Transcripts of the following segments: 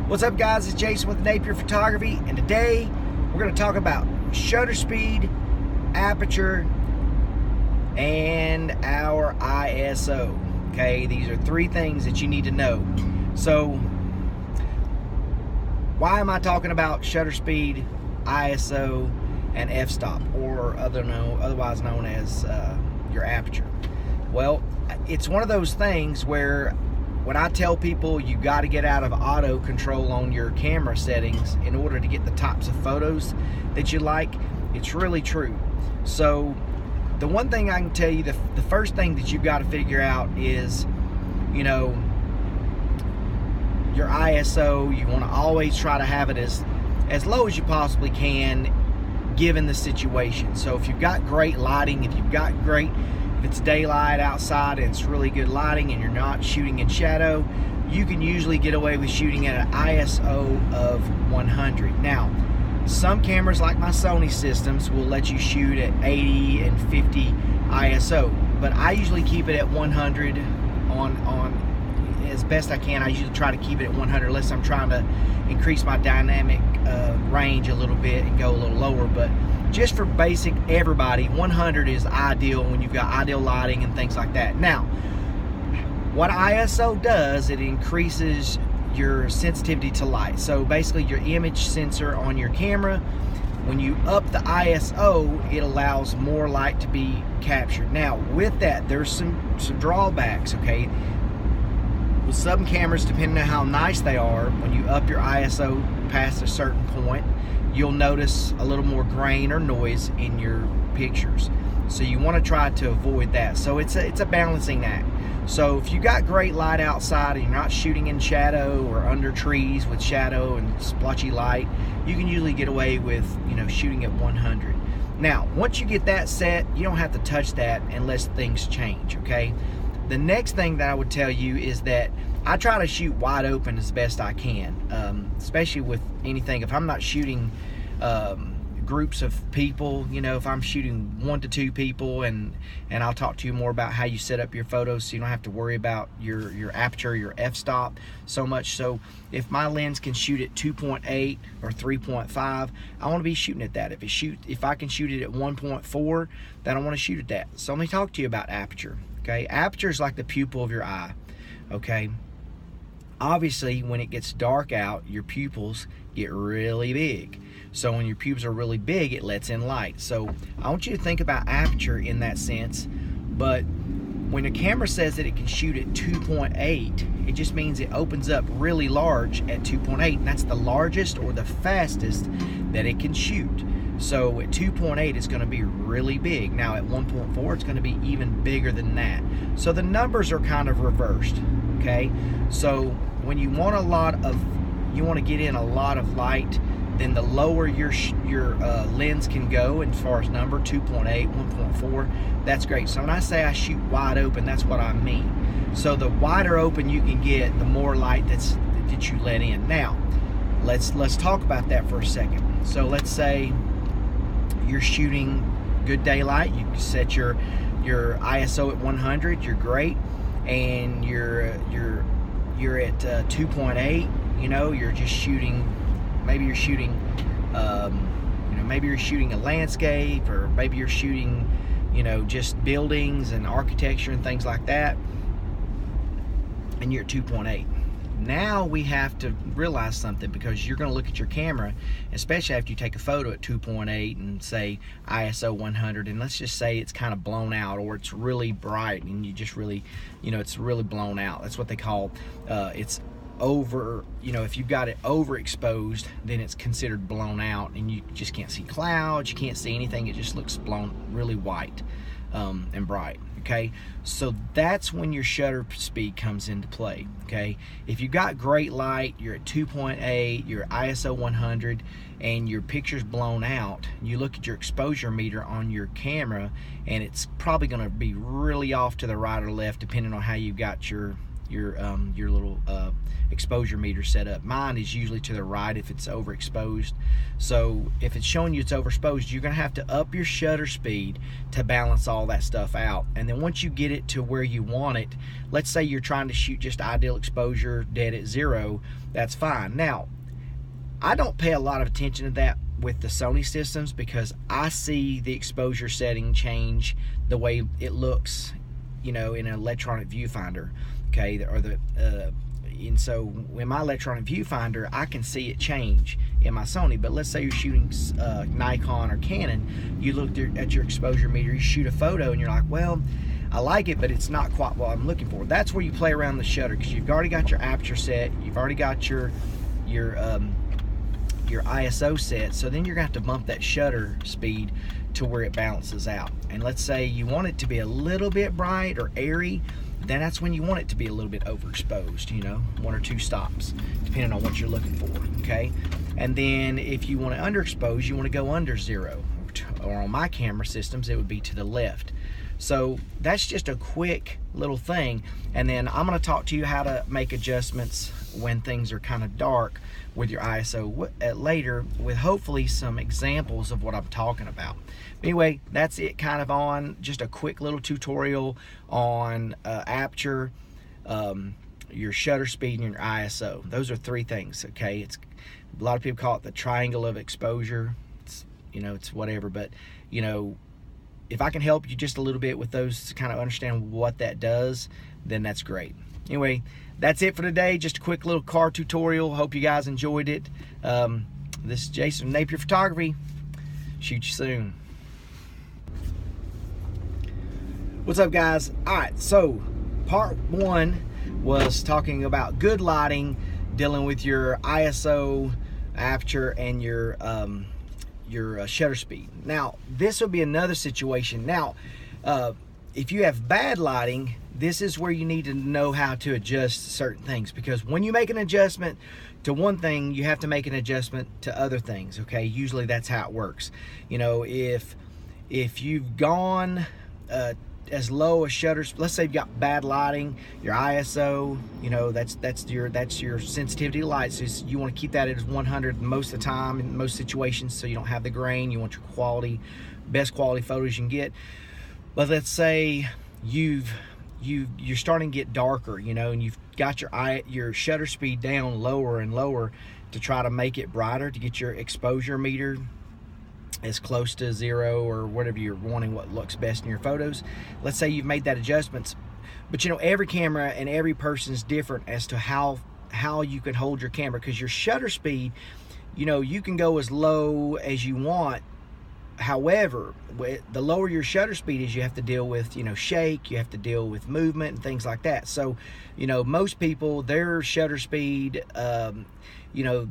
What's up, guys? It's Jason with Napier Photography, and today we're going to talk about shutter speed, aperture, and our ISO. Okay, these are three things that you need to know. So why am I talking about shutter speed, ISO, and f-stop, or otherwise known as your aperture? Well, it's one of those things where when I tell people you got to get out of auto control on your camera settings in order to get the types of photos that you like, it's really true. So the one thing I can tell you, the first thing that you've got to figure out is, your ISO. You want to always try to have it as low as you possibly can given the situation. So if you've got great lighting, if it's daylight outside and it's really good lighting and you're not shooting in shadow, you can usually get away with shooting at an ISO of 100. Now, some cameras like my Sony systems will let you shoot at 80 and 50 ISO, but I usually keep it at 100 on as best I can. I usually try to keep it at 100 unless I'm trying to increase my dynamic range a little bit and go a little lower. But just for basic everybody, 100 is ideal when you've got ideal lighting and things like that. Now, what ISO does, it increases your sensitivity to light. So basically your image sensor on your camera, when you up the ISO, it allows more light to be captured. Now with that, there's some drawbacks, okay? With some cameras, depending on how nice they are, when you up your ISO past a certain point, you'll notice a little more grain or noise in your pictures. So you want to try to avoid that. So it's a balancing act. So if you got great light outside and you're not shooting in shadow or under trees with shadow and splotchy light, you can usually get away with shooting at 100. Now once you get that set, you don't have to touch that unless things change, okay? The next thing that I would tell you is that I try to shoot wide open as best I can, especially with anything. If I'm not shooting groups of people, if I'm shooting 1 to 2 people, and I'll talk to you more about how you set up your photos so you don't have to worry about your aperture, your f-stop so much. So if my lens can shoot at 2.8 or 3.5, I want to be shooting at that. If I can shoot it at 1.4, then I want to shoot at that. So let me talk to you about aperture. Okay, aperture is like the pupil of your eye. Okay, obviously when it gets dark out, your pupils get really big. So when your pupils are really big, it lets in light. So I want you to think about aperture in that sense. But when a camera says that it can shoot at 2.8, it just means it opens up really large at 2.8, and that's the largest or the fastest that it can shoot. So at 2.8, it's going to be really big. Now at 1.4, it's going to be even bigger than that. So the numbers are kind of reversed, okay? So when you want to get in a lot of light, then the lower your lens can go as far as number, 2.8, 1.4, that's great. So when I say I shoot wide open, that's what I mean. So the wider open you can get, the more light that you let in. Now, let's talk about that for a second. So let's say you're shooting good daylight, you set your ISO at 100, you're great, and you're at 2.8, you're just shooting, maybe you're shooting a landscape, or maybe you're shooting just buildings and architecture and things like that, and you're at 2.8. Now we have to realize something, because you're going to look at your camera, especially after you take a photo at 2.8 and say ISO 100, and let's just say it's kind of blown out, or it's really bright and you just really, it's really blown out. That's what they call it's over. If you've got it overexposed, then it's considered blown out, and you just can't see clouds, you can't see anything. It just looks blown, really white and bright. Okay, so that's when your shutter speed comes into play. Okay, if you got great light, you're at 2.8, you're ISO 100, and your picture's blown out, you look at your exposure meter on your camera, and it's probably going to be really off to the right or left depending on how you got your your little exposure meter set up. Mine is usually to the right if it's overexposed. So if it's showing you it's overexposed, you're gonna have to up your shutter speed to balance all that stuff out. And then once you get it to where you want it, let's say you're trying to shoot just ideal exposure dead at 0, that's fine. Now, I don't pay a lot of attention to that with the Sony systems because I see the exposure setting change the way it looks, you know, in an electronic viewfinder, okay, and so in my electronic viewfinder, I can see it change in my Sony. But let's say you're shooting Nikon or Canon, you look at your exposure meter, you shoot a photo, and you're like, well, I like it, but it's not quite what I'm looking for. That's where you play around the shutter, because you've already got your aperture set, you've already got your ISO set, so then you're gonna have to bump that shutter speed to where it balances out. And let's say you want it to be a little bit bright or airy, then that's when you want it to be a little bit overexposed, you know, 1 or 2 stops, depending on what you're looking for, okay? And then if you want to underexpose, you want to go under 0, or on my camera systems, it would be to the left. So that's just a quick little thing. And then I'm going to talk to you how to make adjustments when things are kind of dark with your ISO later, with hopefully some examples of what I'm talking about. Anyway, that's it, kind of on just a quick little tutorial on aperture, your shutter speed, and your ISO. Those are 3 things, okay? It's a lot of people call it the triangle of exposure. It's, you know, it's whatever, but you know, if I can help you just a little bit with those to kind of understand what that does, then that's great. Anyway, that's it for today. Just a quick little car tutorial. Hope you guys enjoyed it. This is Jason from Napier Photography. Shoot you soon. What's up, guys? All right, so part 1 was talking about good lighting, dealing with your ISO, aperture, and your shutter speed. Now, this will be another situation. Now, if you have bad lighting, this is where you need to know how to adjust certain things, because when you make an adjustment to one thing, you have to make an adjustment to other things, okay? Usually that's how it works. You know, if you've gone as low as shutters, let's say you've got bad lighting, your ISO, you know, that's your sensitivity to light, so you want to keep that at 100 most of the time in most situations, so you don't have the grain. You want your quality, best quality photos you can get. But let's say you're starting to get darker, you know, and you've got your shutter speed down lower and lower to try to make it brighter, to get your exposure meter as close to 0 or whatever you're wanting, what looks best in your photos. Let's say you've made that adjustments, but you know, every camera and every person is different as to how you can hold your camera, because your shutter speed, you know, you can go as low as you want. However, the lower your shutter speed is, you have to deal with, you know, shake, you have to deal with movement and things like that. So, you know, most people, their shutter speed, you know,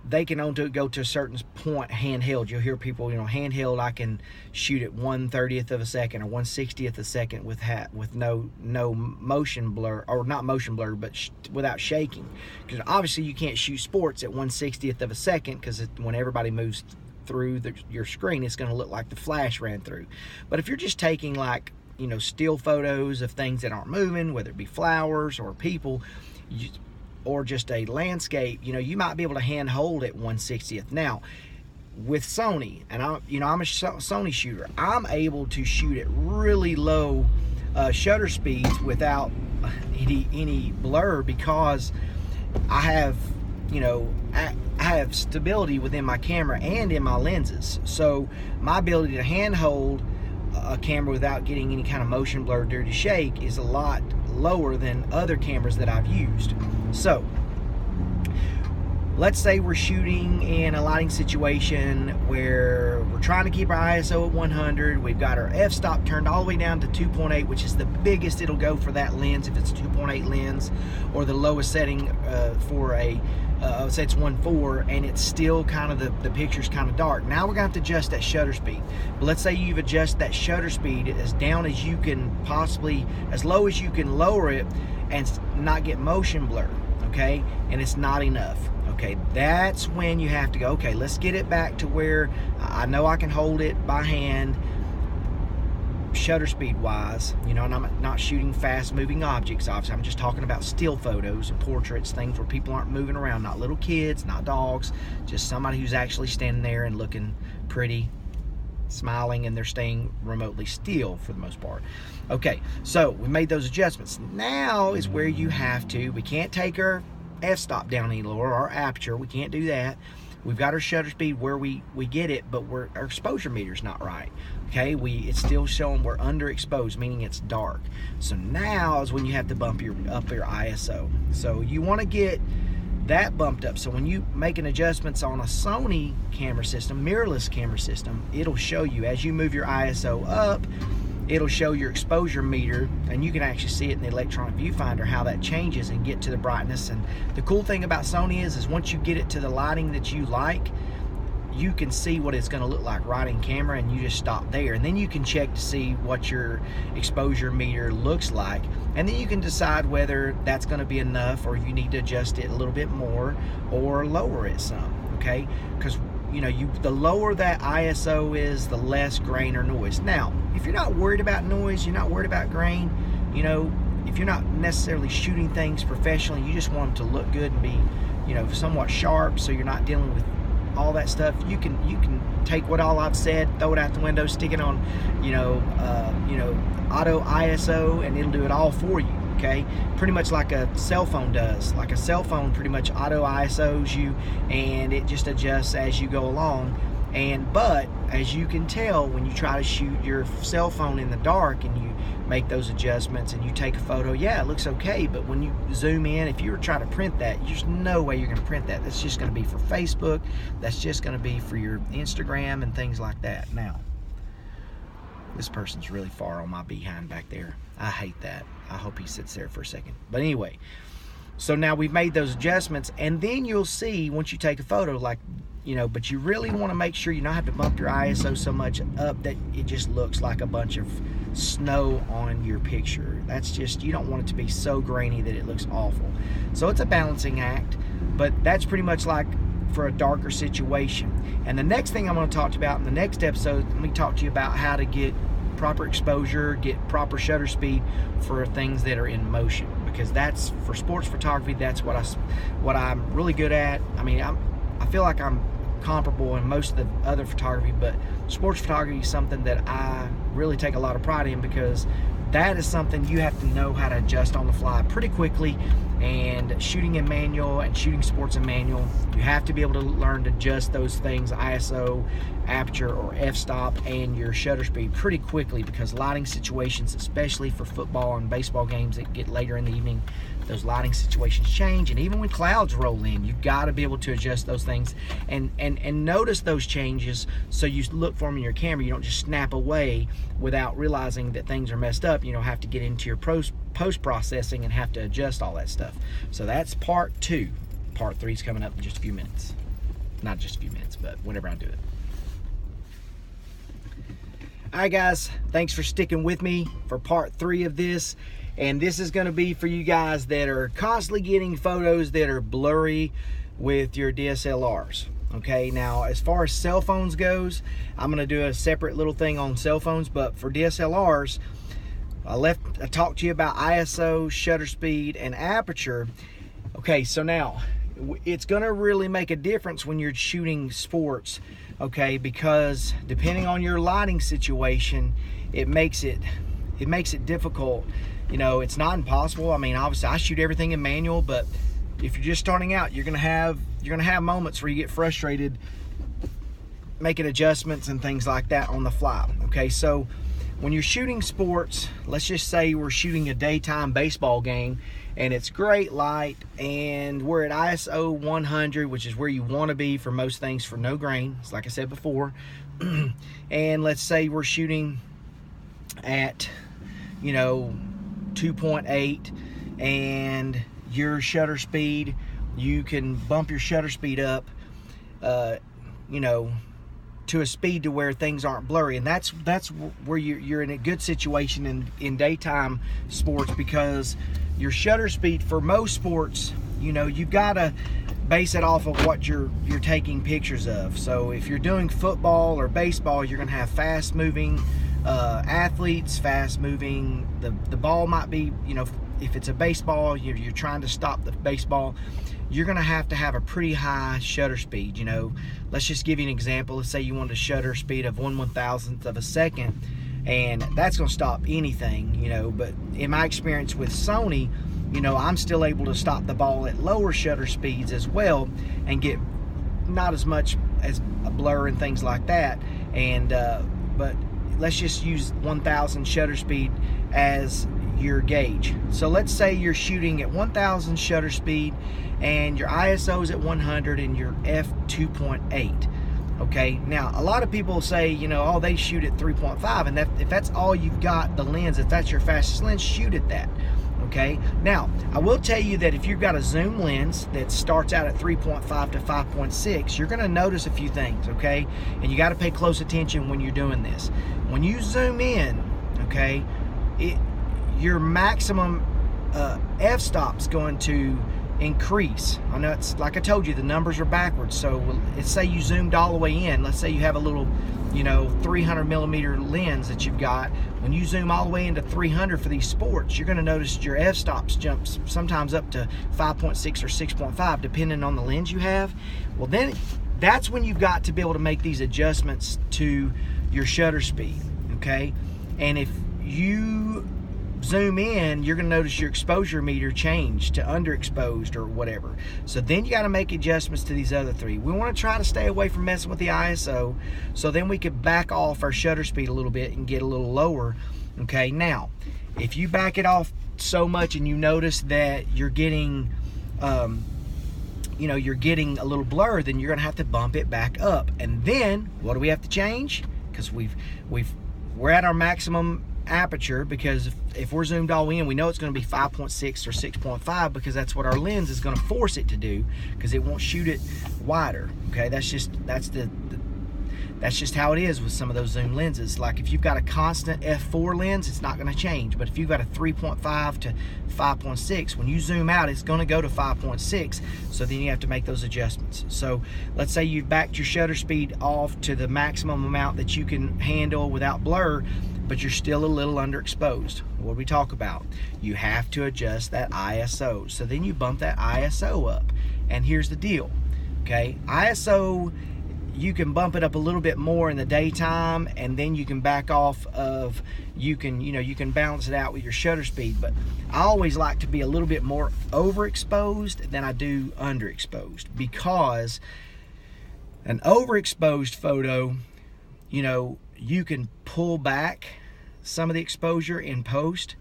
they can only go to a certain point handheld. You'll hear people, you know, handheld, I can shoot at 1/30th of a second or 1/60th of a second with no motion blur, or not motion blur, but without shaking. Because obviously you can't shoot sports at 1/60th of a second, because when everybody moves through your screen, it's going to look like the flash ran through. But if you're just taking, like, you know, still photos of things that aren't moving, whether it be flowers or people, or just a landscape, you know, you might be able to hand hold at 1/60th. Now, with Sony, and I'm a Sony shooter, I'm able to shoot at really low shutter speeds without any blur, because I have, you know, I have stability within my camera and in my lenses. So my ability to hand hold a camera without getting any kind of motion blur due to shake is a lot lower than other cameras that I've used. So let's say we're shooting in a lighting situation where we're trying to keep our ISO at 100. We've got our f-stop turned all the way down to 2.8, which is the biggest it'll go for that lens if it's a 2.8 lens, or the lowest setting for a I would say it's 1.4, and it's still kind of the picture's kind of dark. Now we're going to have to adjust that shutter speed. But let's say you've adjusted that shutter speed as down as you can possibly, as low as you can lower it and not get motion blur, okay? And it's not enough, okay? That's when you have to go, okay, let's get it back to where I know I can hold it by hand, shutter speed wise, you know, and I'm not shooting fast moving objects, obviously. I'm just talking about still photos and portraits, things where people aren't moving around, not little kids, not dogs, just somebody who's actually standing there and looking pretty, smiling, and they're staying remotely still for the most part. Okay, so we made those adjustments. Now is where you have to, we can't take our f-stop down any lower, our aperture, we can't do that. We've got our shutter speed where we get it, but our exposure meter's not right. Okay, it's still showing we're underexposed, meaning it's dark. So now is when you have to bump up your ISO. So you want to get that bumped up. So when you making adjustments on a Sony camera system, mirrorless camera system, it'll show you as you move your ISO up, it'll show your exposure meter, and you can actually see it in the electronic viewfinder how that changes and get to the brightness. And the cool thing about Sony is once you get it to the lighting that you like, you can see what it's going to look like right in camera, and you just stop there, and then you can check to see what your exposure meter looks like, and then you can decide whether that's going to be enough or you need to adjust it a little bit more or lower it some. Okay, because you know, the lower that ISO is, the less grain or noise. Now, if you're not worried about noise, you're not worried about grain, you know, if you're not necessarily shooting things professionally, you just want them to look good and be, you know, somewhat sharp, so you're not dealing with all that stuff, you can take what all I've said, throw it out the window, stick it on, you know, auto ISO, and it'll do it all for you. Okay, pretty much like a cell phone does. Like a cell phone pretty much auto ISOs you, and it just adjusts as you go along. But as you can tell, when you try to shoot your cell phone in the dark and you make those adjustments and you take a photo, yeah, it looks okay, but when you zoom in, if you were trying to print that, there's no way you're going to print that. That's just going to be for Facebook, that's just going to be for your Instagram and things like that. Now, this person's really far on my behind back there. I hate that. I hope he sits there for a second. But anyway, so now we've made those adjustments, and then you'll see once you take a photo, like, you know, but you really want to make sure you don't have to bump your ISO so much up that it just looks like a bunch of snow on your picture. That's just, you don't want it to be so grainy that it looks awful. So it's a balancing act, but that's pretty much like for a darker situation. And the next thing I'm going to talk to you about in the next episode, let me talk to you about how to get proper exposure, get proper shutter speed for things that are in motion, because that's for sports photography. That's what I'm really good at. I mean, I feel like I'm comparable in most of the other photography, but sports photography is something that I really take a lot of pride in, because that is something you have to know how to adjust on the fly pretty quickly. And shooting in manual and shooting sports in manual, you have to be able to learn to adjust those things, ISO, aperture, or f-stop, and your shutter speed pretty quickly, because lighting situations, especially for football and baseball games that get later in the evening, those lighting situations change. And even when clouds roll in, you've got to be able to adjust those things and notice those changes, so you look for them in your camera. You don't just snap away without realizing that things are messed up. You don't have to get into your post-processing and have to adjust all that stuff. So that's part 2. Part 3 is coming up in just a few minutes. Not just a few minutes, but whenever I do it. Alright guys, thanks for sticking with me for part 3 of this. And this is going to be for you guys that are constantly getting photos that are blurry with your DSLRs. Okay, now as far as cell phones goes, I'm going to do a separate little thing on cell phones, but for DSLRs, I talked to you about ISO, shutter speed, and aperture. Okay, so now it's going to really make a difference when you're shooting sports, okay, because depending on your lighting situation, it makes it difficult. You know, it's not impossible. I mean, obviously I shoot everything in manual, but if you're just starting out, you're gonna have moments where you get frustrated making adjustments and things like that on the fly. Okay, so when you're shooting sports, let's just say we're shooting a daytime baseball game and it's great light and we're at ISO 100, which is where you want to be for most things for no grain, it's like I said before. And let's say we're shooting at, you know, 2.8, and your shutter speed, you can bump your shutter speed up, you know, to a speed to where things aren't blurry. And that's where you're in a good situation in daytime sports, because your shutter speed for most sports, you know, you've got to base it off of what you're taking pictures of. So if you're doing football or baseball, you're going to have fast moving athletes, fast moving. The ball might be, if it's a baseball, you're trying to stop the baseball, you're going to have a pretty high shutter speed. Let's just give you an example. Let's say you want a shutter speed of 1/1000th of a second, and that's going to stop anything, but in my experience with Sony, I'm still able to stop the ball at lower shutter speeds as well and get not as much as a blur and things like that. And but let's just use 1000 shutter speed as your gauge. So let's say you're shooting at 1000 shutter speed and your ISO is at 100 and your f2.8. Okay, now a lot of people say, oh, they shoot at 3.5, and if that's all you've got, the lens, if that's your fastest lens, shoot at that. Okay, now I will tell you that if you've got a zoom lens that starts out at 3.5 to 5.6, you're going to notice a few things, okay? And you got to pay close attention when you're doing this. When you zoom in, okay, your maximum f-stop's going to increase. I know it's like I told you, the numbers are backwards. So let's say you zoomed all the way in. Let's say you have a little 300 millimeter lens that you've got. When you zoom all the way into 300 for these sports, you're going to notice your f-stops jumps sometimes up to 5.6 or 6.5 depending on the lens you have. Well, then that's when you've got to be able to make these adjustments to your shutter speed, okay? And if you zoom in, you're going to notice your exposure meter change to underexposed or whatever. So then you got to make adjustments to these other three. We want to try to stay away from messing with the ISO, so then we could back off our shutter speed a little bit and get a little lower. Okay, now if you back it off so much and you notice that you're getting you're getting a little blur, then you're going to have to bump it back up. And then what do we have to change? Because we're at our maximum aperture, because if we're zoomed all in, we know it's going to be 5.6 or 6.5 because that's what our lens is going to force it to do, because it won't shoot it wider. Okay, that's just how it is with some of those zoom lenses. Like if you've got a constant f4 lens, it's not going to change. But if you've got a 3.5 to 5.6, when you zoom out, it's going to go to 5.6. So then you have to make those adjustments. So let's say you've backed your shutter speed off to the maximum amount that you can handle without blur, but you're still a little underexposed. What do we talk about? You have to adjust that ISO. So then you bump that ISO up. And here's the deal, okay? ISO, you can bump it up a little bit more in the daytime, and then you can back off of, you can balance it out with your shutter speed. But I always like to be a little bit more overexposed than I do underexposed, because an overexposed photo, you can pull back some of the exposure in post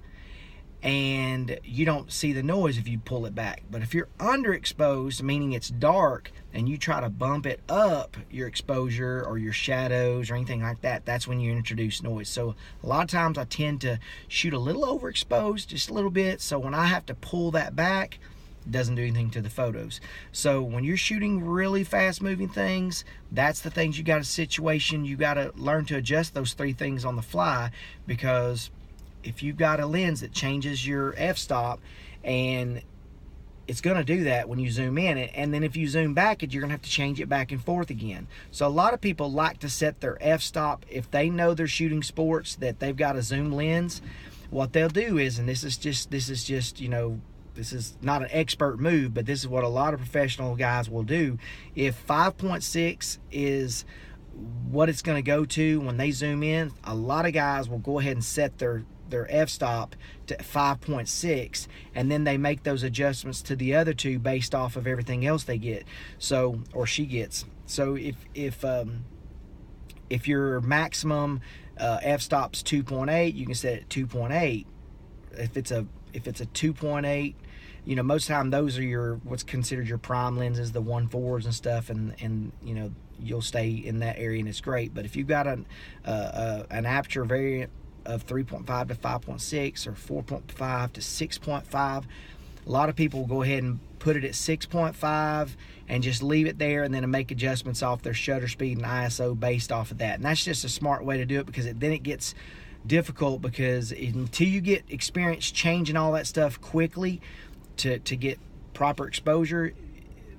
and you don't see the noise if you pull it back. But if you're underexposed, meaning it's dark, and you try to bump it up, your exposure or your shadows or anything like that, that's when you introduce noise. So a lot of times I tend to shoot a little overexposed, just a little bit, so when I have to pull that back, it doesn't do anything to the photos. So when you're shooting really fast moving things, that's the things you got a situation, you got to learn to adjust those three things on the fly, because if you've got a lens that changes your f-stop, and it's going to do that when you zoom in, and then if you zoom back, you're going to have to change it back and forth again. So a lot of people like to set their f-stop, if they know they're shooting sports that they've got a zoom lens, what they'll do is, and this is just this is not an expert move, but this is what a lot of professional guys will do. If 5.6 is what it's going to go to when they zoom in, a lot of guys will go ahead and set their f-stop to 5.6, and then they make those adjustments to the other two based off of everything else they get, so, or she gets. So if your maximum f-stop's 2.8, you can set it at 2.8. If it's a 2.8, most of the time those are what's considered your prime lenses, the 1.4s and stuff, and you'll stay in that area and it's great. But if you've got an aperture variant of 3.5 to 5.6 or 4.5 to 6.5, a lot of people will go ahead and put it at 6.5 and just leave it there, and then make adjustments off their shutter speed and ISO based off of that. And that's just a smart way to do it, because then it gets difficult, because until you get experience changing all that stuff quickly to get proper exposure,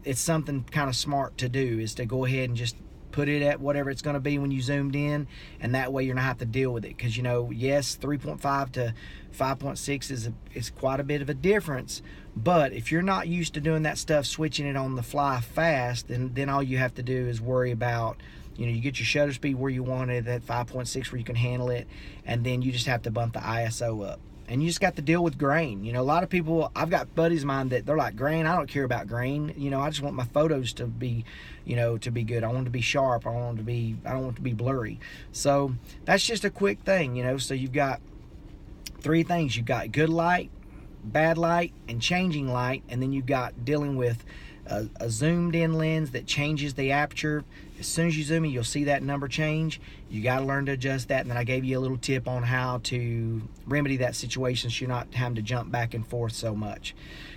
it's something kind of smart to do, is to go ahead and just put it at whatever it's going to be when you zoomed in, and that way you're not have to deal with it. Because, you know, yes, 3.5 to 5.6 is quite a bit of a difference, but if you're not used to doing that stuff, switching it on the fly fast, then all you have to do is worry about, you know, you get your shutter speed where you want it at 5.6 where you can handle it, and then you just have to bump the ISO up. And you just got to deal with grain. You know, a lot of people, I've got buddies of mine that they're like, grain, I don't care about grain. You know, I just want my photos to be, you know, to be good. I want them to be sharp. I don't want it to be blurry. So that's just a quick thing, you know. So you've got 3 things. You've got good light, bad light, and changing light. And then you've got dealing with a zoomed in lens that changes the aperture. As soon as you zoom in, you'll see that number change. You got to learn to adjust that. And then I gave you a little tip on how to remedy that situation so you're not having to jump back and forth so much.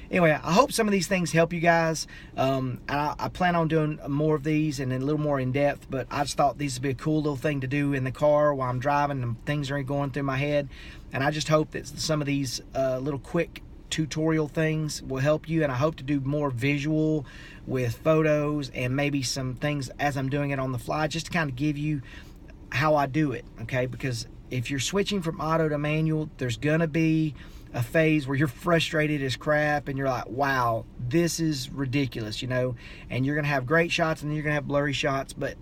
Anyway, I hope some of these things help you guys. I plan on doing more of these and a little more in depth, but I just thought these would be a cool little thing to do in the car while I'm driving and things are going through my head. And I just hope that some of these little quick tutorial things will help you, and I hope to do more visual with photos and maybe some things as I'm doing it on the fly, just to kind of give you how I do it, okay? Because if you're switching from auto to manual, there's gonna be a phase where you're frustrated as crap and you're like, wow, this is ridiculous, you know, and you're gonna have great shots and then you're gonna have blurry shots, but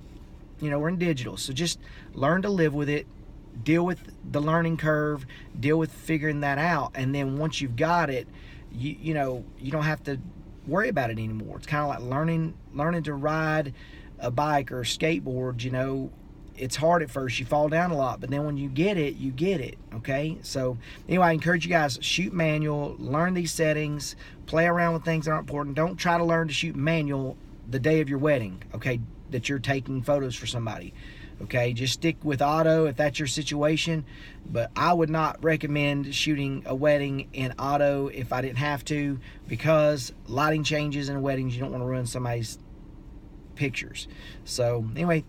you know, we're in digital, so just learn to live with it. Deal with the learning curve, deal with figuring that out, and then once you've got it, you know, you don't have to worry about it anymore. It's kind of like learning to ride a bike or a skateboard. You know, it's hard at first, you fall down a lot, but then when you get it, okay? So anyway, I encourage you guys, shoot manual, learn these settings, play around with things that aren't important. Don't try to learn to shoot manual the day of your wedding, okay, that you're taking photos for somebody. Okay, just stick with auto if that's your situation, but I would not recommend shooting a wedding in auto if I didn't have to, because lighting changes in weddings, you don't want to ruin somebody's pictures. So anyway,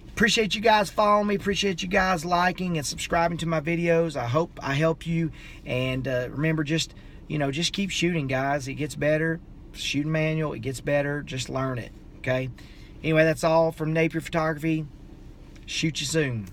appreciate you guys following me, appreciate you guys liking and subscribing to my videos. I hope I help you, and remember, just, you know, just keep shooting, guys. It gets better. Shooting manual, it gets better. Just learn it, okay? Anyway, that's all from Napier Photography. Shoot you soon.